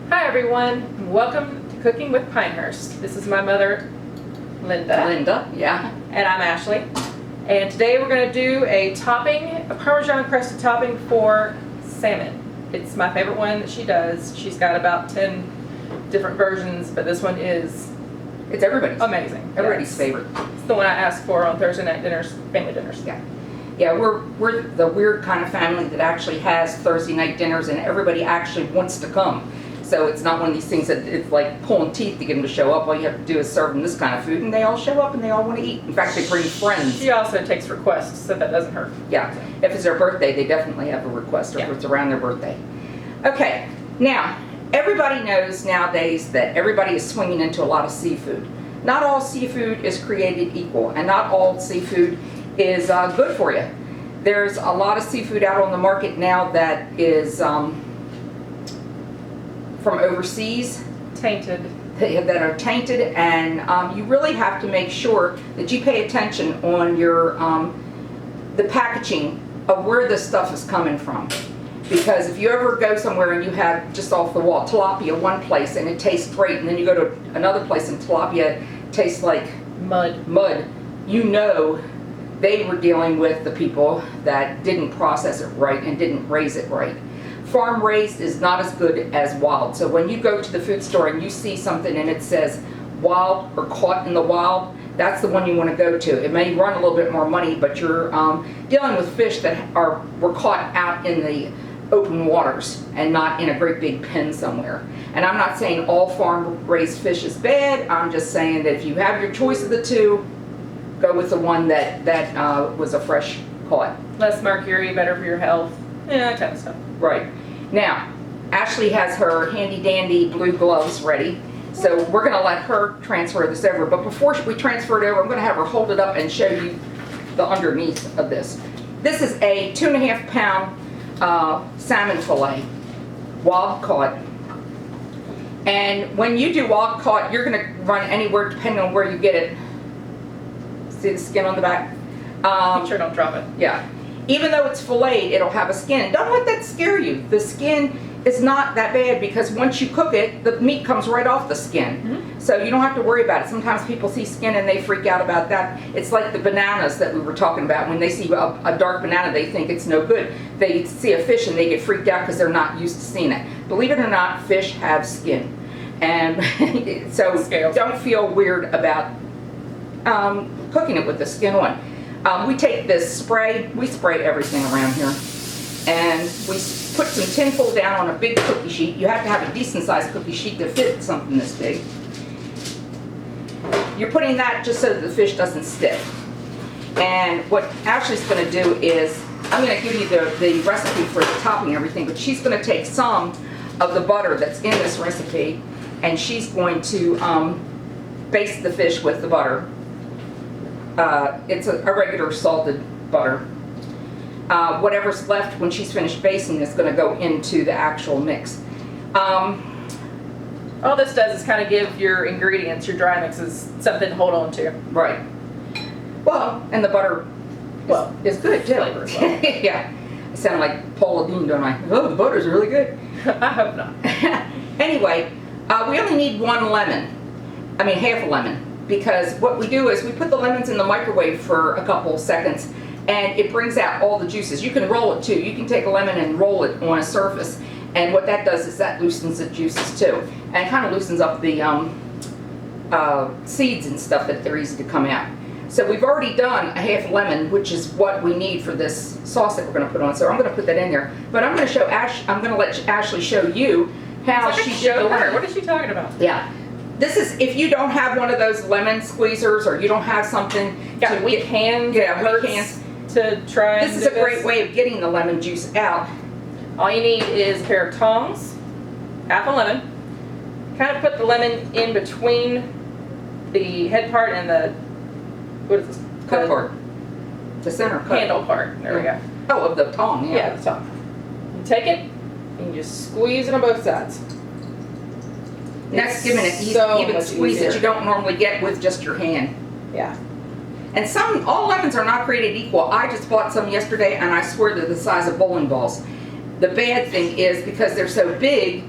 Hi everyone, welcome to Cooking with Pinehurst. This is my mother, Linda. Yeah. And I'm Ashley. And today we're going to do a Parmesan crusted topping for salmon. It's my favorite one that she does. She's got about 10 different versions, but this one is It's everybody's. amazing. Everybody's Yes. favorite. It's the one I asked for on Thursday night dinners, family dinners. Yeah. Yeah, we're the weird kind of family that actually has Thursday night dinners and everybody actually wants to come. So it's not one of these things that it's like pulling teeth to get them to show up. All you have to do is serve them this kind of food and they all show up and they all want to eat. In fact, they bring friends. She also takes requests, so that doesn't hurt. Yeah. If it's their birthday, they definitely have a request, or if it's around their birthday. Okay. Now, everybody knows nowadays that everybody is swinging into a lot of seafood. Not all seafood is created equal, and not all seafood is good for you. There's a lot of seafood out on the market now that is from overseas, Tainted. that are tainted, and you really have to make sure that you pay attention on your the packaging of where this stuff is coming from. Because if you ever go somewhere and you have just off the wall tilapia one place and it tastes great, and then you go to another place and tilapia tastes like mud, you know they were dealing with the people that didn't process it right and didn't raise it right. Farm raised is not as good as wild. So when you go to the food store and you see something and it says wild or caught in the wild, that's the one you want to go to. It may run a little bit more money, but you're dealing with fish that were caught out in the open waters and not in a great big pen somewhere. And I'm not saying all farm raised fish is bad. I'm just saying that if you have your choice of the two, go with the one that was a fresh caught. Less mercury, better for your health. Yeah, that kind of stuff. Right. Now, Ashley has her handy dandy blue gloves ready. So we're going to let her transfer this over. But before we transfer it over, I'm going to have her hold it up and show you the underneath of this. This is a 2.5 pound salmon fillet, wild caught. And when you do wild caught, you're going to run anywhere depending on where you get it. See the skin on the back? Make sure don't drop it. Yeah. Even though it's filleted, it'll have a skin. Don't let that scare you. The skin is not that bad because once you cook it, the meat comes right off the skin. Mm-hmm. So you don't have to worry about it. Sometimes people see skin and they freak out about that. It's like the bananas that we were talking about. When they see a dark banana, they think it's no good. They see a fish and they get freaked out because they're not used to seeing it. Believe it or not, fish have skin. And so Scales. Don't feel weird about cooking it with the skin on. We take this spray, we spray everything around here, and we put some tin foil down on a big cookie sheet. You have to have a decent sized cookie sheet to fit something this big. You're putting that just so that the fish doesn't stick. And what Ashley's going to do is, I'm going to give you the recipe for the topping and everything, but she's going to take some of the butter that's in this recipe, and she's going to baste the fish with the butter. It's a regular salted butter. Whatever's left when she's finished basting is going to go into the actual mix. All this does is kind of give your ingredients, your dry mixes, something to hold on to. Right. Well, and the butter is good too. Flavor as well. Yeah. I sound like Paula Dean, don't I? Oh, the butter's really good. I hope not. Anyway, we only need one lemon. I mean, half a lemon. Because what we do is we put the lemons in the microwave for a couple seconds and it brings out all the juices. You can roll it too. You can take a lemon and roll it on a surface, and what that does is that loosens the juices too, and kind of loosens up the seeds and stuff that they're easy to come out. So we've already done a half lemon, which is what we need for this sauce that we're going to put on. So I'm going to put that in there, but I'm going to show I'm going to let Ashley show you how she did the lemon. What is she talking about? Yeah. This is if you don't have one of those lemon squeezers or you don't have something. Got weak hands. Yeah, weak hands. To try. This is a great way of getting the lemon juice out. All you need is a pair of tongs, half a lemon. Kind of put the lemon in between the head part and the what is this? Cut part. The center cut. Handle part. There we go. Oh, of the tong. Yeah, the tong. You take it and you just squeeze it on both sides. That's giving it even squeeze that you don't normally get with just your hand. Yeah. And all lemons are not created equal. I just bought some yesterday and I swear they're the size of bowling balls. The bad thing is because they're so big,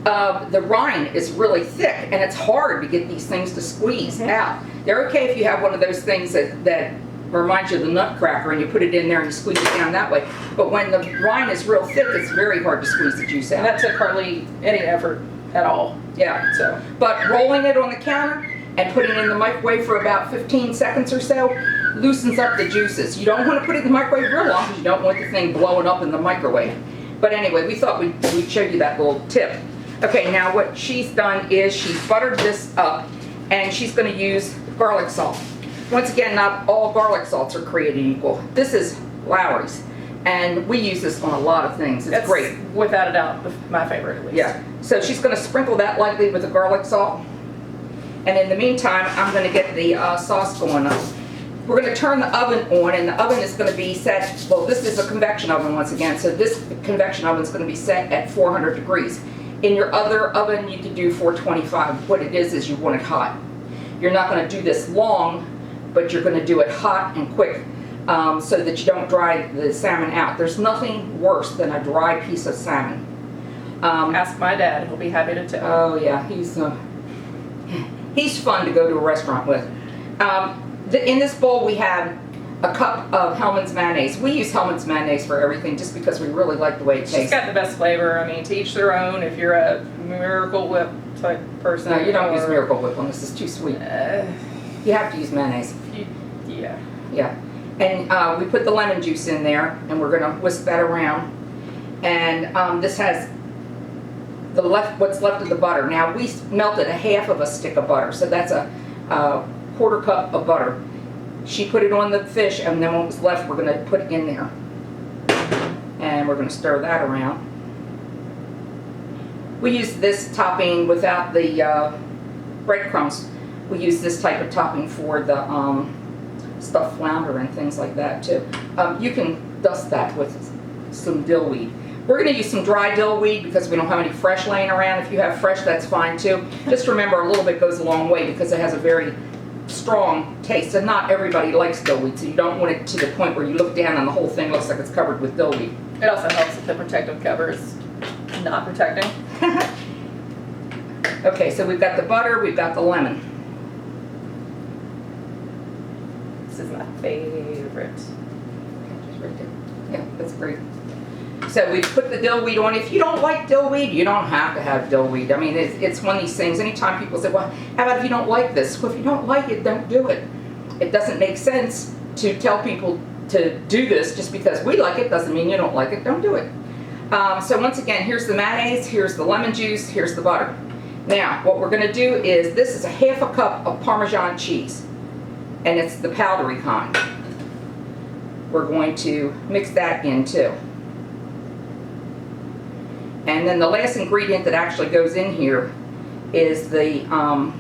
the rind is really thick, and it's hard to get these things to squeeze out. They're okay if you have one of those things that reminds you of the nutcracker, and you put it in there and you squeeze it down that way. But when the rind is real thick, it's very hard to squeeze the juice And out. that took hardly any effort at all. Yeah. So But rolling it on the counter and putting it in the microwave for about 15 seconds or so loosens up the juices. You don't want to put it in the microwave real long because you don't want the thing blowing up in the microwave. But anyway, we thought we'd show you that little tip. Okay, now what she's done is she's buttered this up, and she's going to use garlic salt. Once again, not all garlic salts are created equal. This is Lowry's, and we use this on a lot of things. It's that's great. without a doubt my favorite, at least. Yeah, so she's going to sprinkle that lightly with the garlic salt. And in the meantime, I'm going to get the sauce going up. We're going to turn the oven on, and the oven is going to be set, well, this is a convection oven once again, so this convection oven is going to be set at 400 degrees. In your other oven, you could do 425. What it is you want it hot. You're not going to do this long, but you're going to do it hot and quick so that you don't dry the salmon out. There's nothing worse than a dry piece of salmon. Ask my dad; he'll be happy to tell. Oh yeah, he's fun to go to a restaurant with. In this bowl we have a cup of Hellmann's mayonnaise. We use Hellmann's mayonnaise for everything just because we really like the way it tastes. She's got the best flavor. I mean, to each their own. If you're a Miracle Whip type person, No, you don't use Miracle Whip on this. It's too sweet. You have to use mayonnaise. Yeah. Yeah. And we put the lemon juice in there, and we're going to whisk that around. And this has what's left of the butter. Now, we melted a half of a stick of butter, so that's a quarter cup of butter. She put it on the fish, and then what was left, we're going to put it in there. And we're going to stir that around. We use this topping without the breadcrumbs. We use this type of topping for the stuffed flounder and things like that too. You can dust that with some dill weed. We're going to use some dry dill weed because we don't have any fresh laying around. If you have fresh, that's fine too. Just remember, a little bit goes a long way because it has a very strong taste, and not everybody likes dill weed, so you don't want it to the point where you look down and the whole thing looks like it's covered with dill weed. It also helps if the protective cover is not protecting. Okay, so we've got the butter, we've got the lemon. This is my favorite. Right there. Yeah, that's great. So we put the dill weed on. If you don't like dill weed, you don't have to have dill weed. I mean, it's one of these things. Anytime people say, well, how about if you don't like this? Well, if you don't like it, don't do it. It doesn't make sense to tell people to do this just because we like it doesn't mean you don't like it. Don't do it. So once again, here's the mayonnaise, here's the lemon juice, here's the butter. Now, what we're going to do is, this is a half a cup of Parmesan cheese, and it's the powdery kind. We're going to mix that in too. And then the last ingredient that actually goes in here is the, I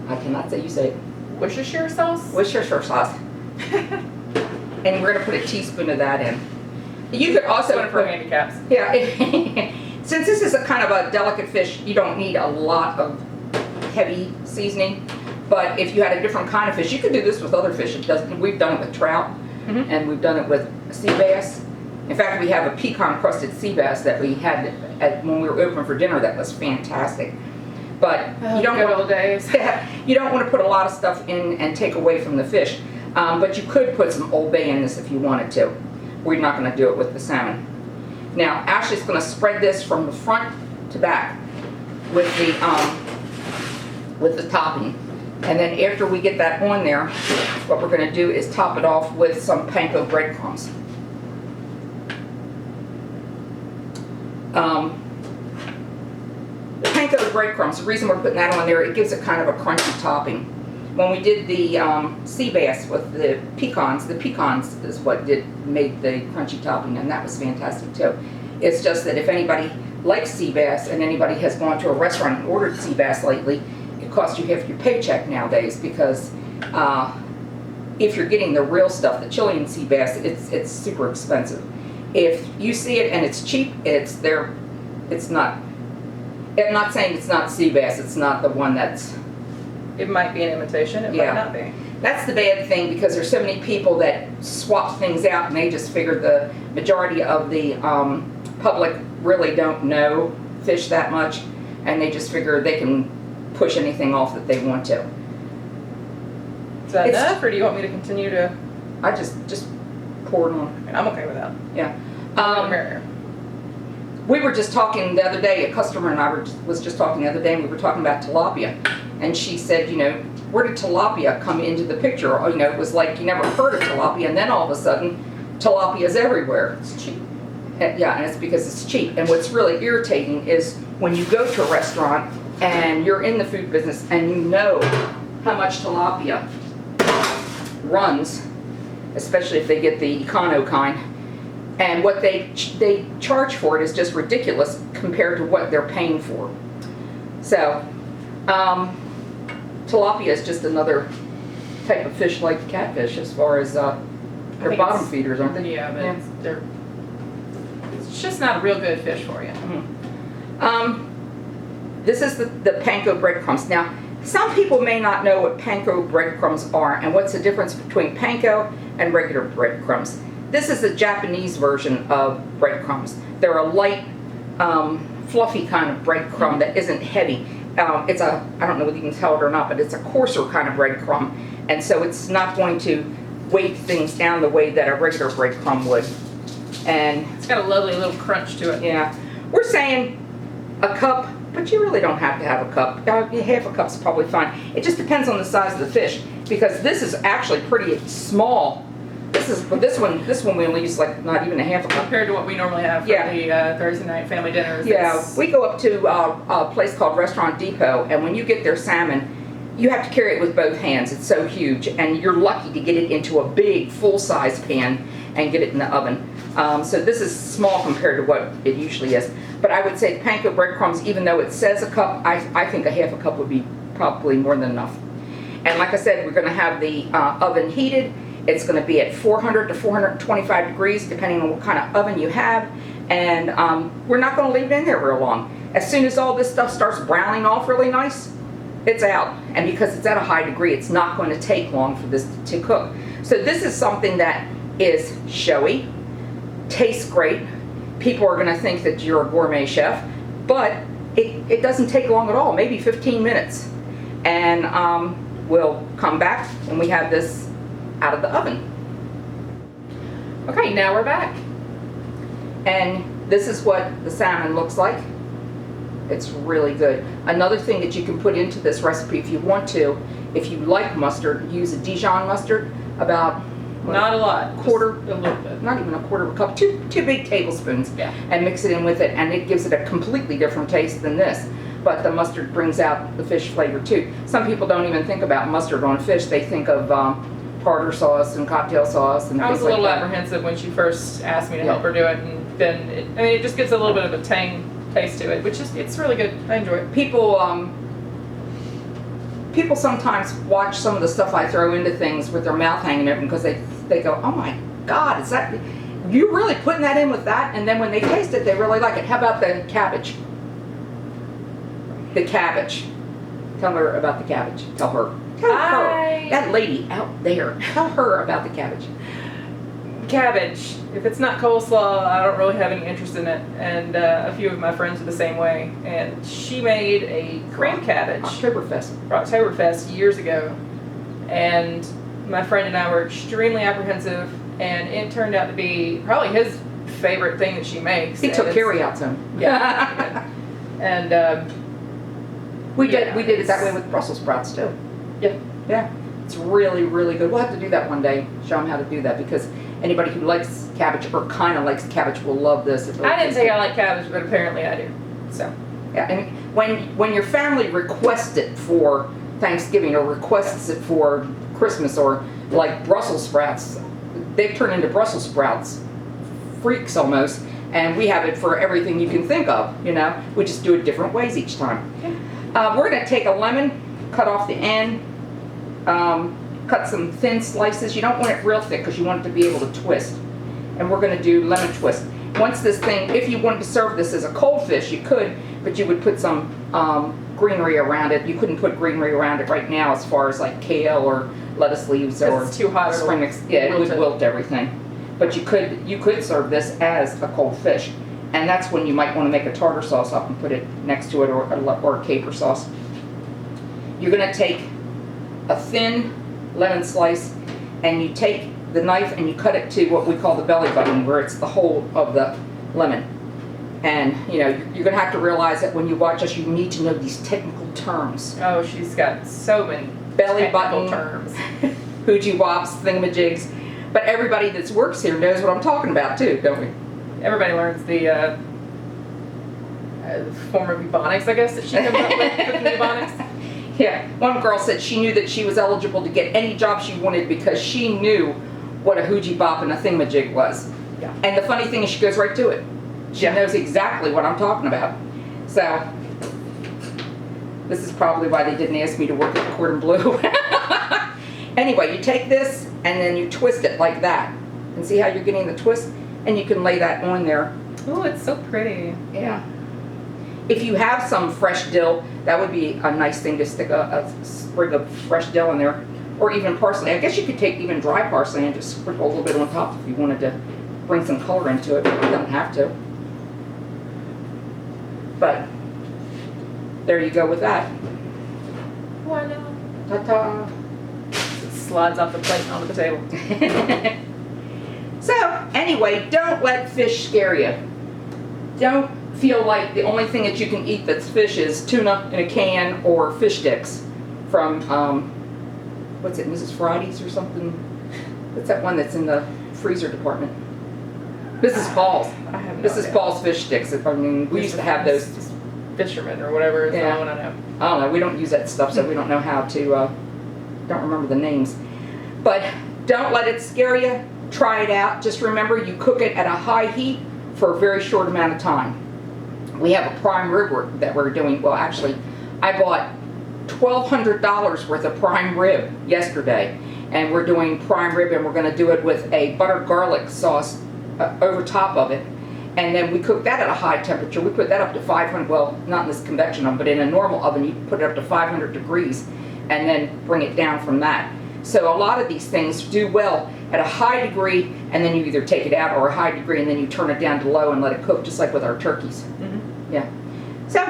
cannot say, you say it. Worcestershire sauce? Worcestershire sauce. And we're going to put a teaspoon of that in. You could also One for handicaps. Yeah. Since this is a kind of a delicate fish, you don't need a lot of heavy seasoning. But if you had a different kind of fish, you could do this with other fish. We've done it with trout, and we've done it with sea bass. In fact, we have a pecan crusted sea bass that we had when we were open for dinner. That was fantastic. But you don't good want old days. you don't want to put a lot of stuff in and take away from the fish. But you could put some Old Bay in this if you wanted to. We're not going to do it with the salmon. Now, Ashley's going to spread this from the front to back with the topping. And then after we get that on there, what we're going to do is top it off with some panko breadcrumbs. The panko breadcrumbs, the reason we're putting that on there, it gives it kind of a crunchy topping. When we did the sea bass with the pecans is what made the crunchy topping, and that was fantastic too. It's just that if anybody likes sea bass and anybody has gone to a restaurant and ordered sea bass lately, it costs you half your paycheck nowadays because if you're getting the real stuff, the Chilean sea bass, it's super expensive. If you see it and it's cheap, it's not. I'm not saying it's not sea bass. It's not the one that's. It might be an imitation. It might not be. That's the bad thing because there's so many people that swap things out and they just figure the majority of the public really don't know fish that much, and they just figure they can push anything off that they want to. Is that It's- enough, or do you want me to continue to? I just pour it on. I'm okay with that. Yeah. The merrier. We were just talking the other day, a customer and I was just talking the other day, and we were talking about tilapia. And she said, where did tilapia come into the picture? Oh, it was like you never heard of tilapia, and then all of a sudden, tilapia is everywhere. It's cheap. Yeah, and it's because it's cheap. And what's really irritating is when you go to a restaurant and you're in the food business and you know how much tilapia runs, especially if they get the econo kind, and what they charge for it is just ridiculous compared to what they're paying for. So, tilapia is just another type of fish like catfish as far as they're think bottom it's- feeders, aren't they? Yeah, but Yeah. it's just not a real good fish for you. This is the panko breadcrumbs. Now, some people may not know what panko breadcrumbs are and what's the difference between panko and regular breadcrumbs. This is the Japanese version of breadcrumbs. They're a light, fluffy kind of breadcrumb that isn't heavy. It's I don't know whether you can tell it or not, but it's a coarser kind of breadcrumb. And so it's not going to weight things down the way that a regular breadcrumb would. And It's got a lovely little crunch to it. yeah, we're saying a cup, but you really don't have to have a cup. Half a cup's probably fine. It just depends on the size of the fish, because this is actually pretty small. This one we only use like not even a half a cup. Compared to what we normally have for Yeah. the Thursday night family dinners. Yeah, it's- we go up to a place called Restaurant Depot, and when you get their salmon, you have to carry it with both hands. It's so huge, and you're lucky to get it into a big full-size pan and get it in the oven. So this is small compared to what it usually is. But I would say panko breadcrumbs, even though it says a cup, I think a half a cup would be probably more than enough. And like I said, we're going to have the oven heated. It's going to be at 400 to 425 degrees, depending on what kind of oven you have. And we're not going to leave it in there real long. As soon as all this stuff starts browning off really nice, it's out. And because it's at a high degree, it's not going to take long for this to cook. So this is something that is showy, tastes great. People are going to think that you're a gourmet chef, but it doesn't take long at all, maybe 15 minutes. And we'll come back when we have this out of the oven. Okay, now we're back. And this is what the salmon looks like. It's really good. Another thing that you can put into this recipe if you want to, if you like mustard, use a Dijon mustard, about Not a lot. quarter, just a little bit. not even a quarter of a cup, two big tablespoons, Yeah. and mix it in with it, and it gives it a completely different taste than this. But the mustard brings out the fish flavor too. Some people don't even think about mustard on fish. They think of tartar sauce and cocktail sauce and I was things a little like that. apprehensive when she first asked me to Yeah. help her do it, and then it just gives a little bit of a tang taste to it, which is it's really good. I enjoy it. People sometimes watch some of the stuff I throw into things with their mouth hanging open because they go, oh my God, is that, you really putting that in with that? And then when they taste it, they really like it. How about the cabbage? The cabbage. Tell her about the cabbage. Tell her. Tell her. That lady out there. Tell her about the cabbage. Cabbage. If it's not coleslaw, I don't really have any interest in it. And a few of my friends are the same way. And she made a cream cabbage Oktoberfest. for Oktoberfest years ago. And my friend and I were extremely apprehensive. And it turned out to be probably his favorite thing that she makes. He And took it's- carry out some. Yeah. he did. And We Yeah, did it that it's- way with Brussels sprouts too. yeah. Yeah, it's really, really good. We'll have to do that one day, show them how to do that, because anybody who likes cabbage or kind of likes cabbage will love this. I didn't say I like cabbage, but apparently I do. So. Yeah, and when your family requests it for Thanksgiving or requests it for Christmas, or like Brussels sprouts, they've turned into Brussels sprouts freaks almost, and we have it for everything you can think of, you know. We just do it different ways each time. We're going to take a lemon, cut off the end, cut some thin slices. You don't want it real thick because you want it to be able to twist. And we're going to do lemon twist. Once this thing, if you wanted to serve this as a cold fish, you could, but you would put some greenery around it. You couldn't put greenery around it right now as far as like kale or lettuce leaves or It's too hot. spring mix. Yeah, it would wilt everything. But you could serve this as a cold fish. And that's when you might want to make a tartar sauce up and put it next to it, or a caper sauce. You're going to take a thin lemon slice, and you take the knife and you cut it to what we call the belly button, where it's the whole of the lemon. And you know, you're going to have to realize that when you watch us, you need to know these technical terms. Oh, she's got so many Belly technical button terms. hoochie wops, thingamajigs. But everybody that works here knows what I'm talking about too, don't we? Everybody learns the form of Ebonics, I guess, that she comes up with, cooking Ebonics. Yeah, one girl said she knew that she was eligible to get any job she wanted because she knew what a hoochie bop and a thingamajig was. Yeah. And the funny thing is she goes right to it. She Yeah. knows exactly what I'm talking about. So, this is probably why they didn't ask me to work at Cordon Bleu. Anyway, you take this and then you twist it like that. And see how you're getting the twist? And you can lay that on there. Oh, it's so pretty. Yeah. If you have some fresh dill, that would be a nice thing to stick a sprig of fresh dill in there. Or even parsley. I guess you could take even dry parsley and just sprinkle a little bit on top if you wanted to bring some color into it, but you don't have to. But there you go with that. Oh, I know. Ta-ta. It slides off the plate and onto the table. So, anyway, don't let fish scare you. Don't feel like the only thing that you can eat that's fish is tuna in a can or fish sticks from, what's it, Mrs. Friday's or something? What's that one that's in the freezer department? Mrs. Paul's. I have no Mrs. idea. Paul's fish sticks. I mean, we used to have those. Just fishermen or whatever is the Yeah. one I know. I don't know, we don't use that stuff, so we don't know how to, don't remember the names. But don't let it scare you. Try it out. Just remember, you cook it at a high heat for a very short amount of time. We have a prime rib that we're doing. Well, actually, I bought $1,200 worth of prime rib yesterday. And we're doing prime rib, and we're going to do it with a butter garlic sauce over top of it. And then we cook that at a high temperature. We put that up to 500, well, not in this convection oven, but in a normal oven, you put it up to 500 degrees and then bring it down from that. So a lot of these things do well at a high degree, and then you either take it out, or a high degree and then you turn it down to low and let it cook, just like with our turkeys. Mm-hmm. Yeah. So,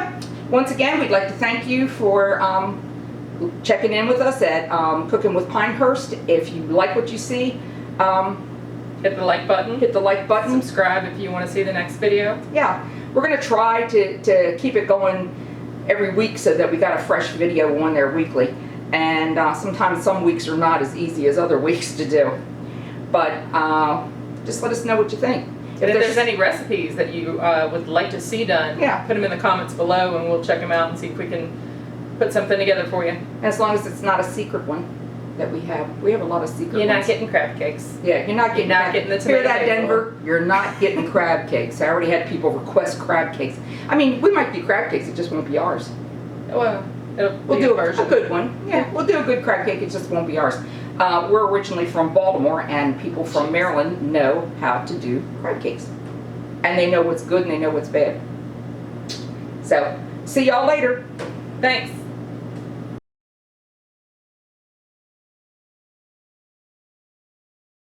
once again, we'd like to thank you for checking in with us at Cooking with Pinehurst. If you like what you see, Hit the like button. hit the like button. Subscribe if you want to see the next video. Yeah, we're going to try to keep it going every week so that we got a fresh video on there weekly. And sometimes some weeks are not as easy as other weeks to do. But just let us know what you think. And if there's any recipes that you would like to see done, Yeah. put them in the comments below and we'll check them out and see if we can put something together for you. As long as it's not a secret one that we have. We have a lot of secret You're not ones. getting crab cakes. Yeah, you're not getting, the Hear tomato that, cake Denver? You're not getting crab cakes. I already had people request crab cakes. I mean, we might do crab cakes, it just won't be ours. Well, We'll do a good one. Yeah, we'll do a good crab cake, it just won't be ours. We're originally from Baltimore, and people from Maryland know how to do crab cakes. And they know what's good and they know what's bad. So, see y'all later. Thanks.